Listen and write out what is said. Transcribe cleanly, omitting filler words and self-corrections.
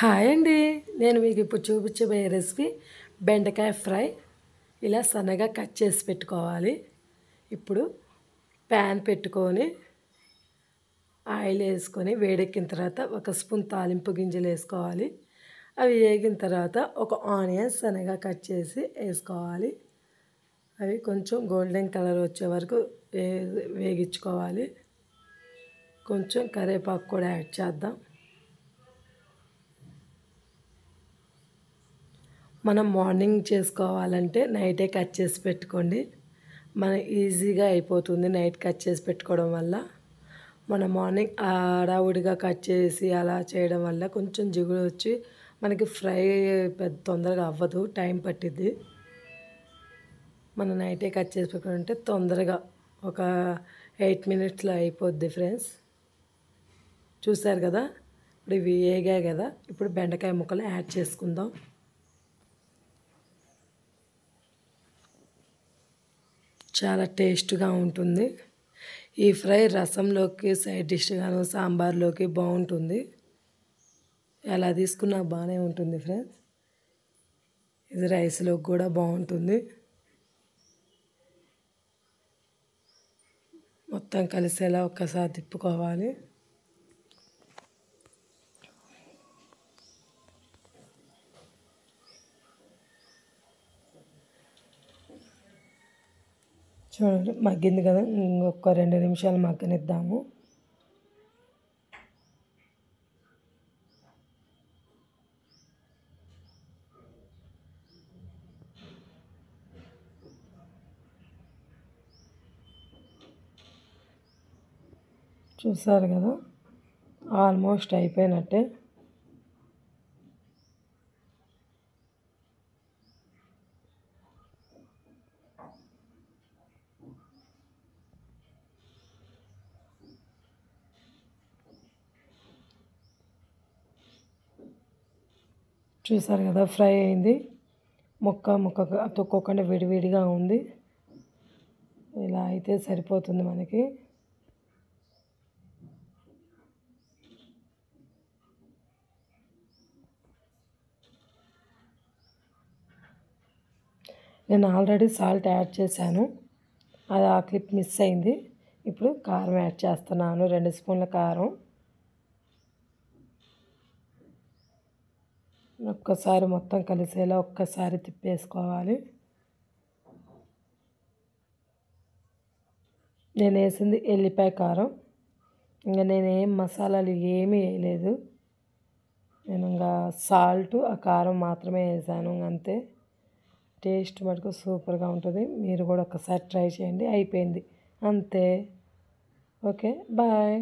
Hi అండి. నేను మీకు ఇప్పుడు చూపించబోయే రెసిపీ బెండకాయ ఫ్రై. ఇలా సన్నగా కట్ చేసి పెట్టుకోవాలి. ఇప్పుడు ప్యాన్ పెట్టుకొని ఆయిల్ వేసుకొని వేడెక్కిన తర్వాత ఒక స్పూన్ తాలింపు గింజలు వేసుకోవాలి. అవి వేగిన తర్వాత ఒక ఆనియన్స్ సన్నగా కట్ చేసి వేసుకోవాలి. అవి కొంచెం గోల్డెన్ కలర్ వచ్చే వరకు వేగించుకోవాలి. కొంచెం కరివేపాకు కూడా యాడ్ చేద్దాం. మనం మార్నింగ్ చేసుకోవాలంటే నైటే కట్ చేసి పెట్టుకోండి. మన ఈజీగా అయిపోతుంది నైట్ కట్ చేసి పెట్టుకోవడం వల్ల. మనం మార్నింగ్ హడావుడిగా కట్ చేసి అలా చేయడం వల్ల కొంచెం జిగురు వచ్చి మనకి ఫ్రై పెద్ద తొందరగా అవ్వదు, టైం పట్టిద్ది. మనం నైటే కట్ చేసి పెట్టుకుంటే తొందరగా ఒక 8 మినిట్స్లో అయిపోద్ది ఫ్రెండ్స్. చూసారు కదా, ఇప్పుడు ఇవి వేగాయి కదా. ఇప్పుడు బెండకాయ ముక్కలు యాడ్ చేసుకుందాం. చాలా టేస్ట్గా ఉంటుంది. ఈ ఫ్రై రసంలోకి సైడ్ డిష్గాను సాంబార్లోకి బాగుంటుంది. ఎలా తీసుకున్నా బాగానే ఉంటుంది ఫ్రెండ్స్. ఇది రైస్లోకి కూడా బాగుంటుంది. మొత్తం కలిసేలా ఒక్కసారి తిప్పుకోవాలి. చూడండి మగ్గింది కదా, ఇంకొక 2 నిమిషాలు మగ్గనిద్దాము. చూసారు కదా, ఆల్మోస్ట్ అయిపోయినట్టే. చూసారు కదా, ఫ్రై అయింది. ముక్కగా తొక్కోకుండా విడివిడిగా ఉంది. ఇలా అయితే సరిపోతుంది మనకి. నేను ఆల్రెడీ సాల్ట్ యాడ్ చేశాను, అది ఆ క్లిప్ మిస్ అయింది. ఇప్పుడు కారం యాడ్ చేస్తున్నాను, 2 స్పూన్ల కారం. ఒక్కసారి మొత్తం కలిసేలా ఒక్కసారి తిప్పేసుకోవాలి. నేను వేసింది ఎల్లిపాయ కారం. ఇంకా నేనేం మసాలాలు ఏమీ వేయలేదు. నేను ఇంకా సాల్ట్ ఆ కారం మాత్రమే వేసాను, అంతే. టేస్ట్ మటుకు సూపర్గా ఉంటుంది. మీరు కూడా ఒకసారి ట్రై చేయండి. అయిపోయింది అంతే. Okay, bye.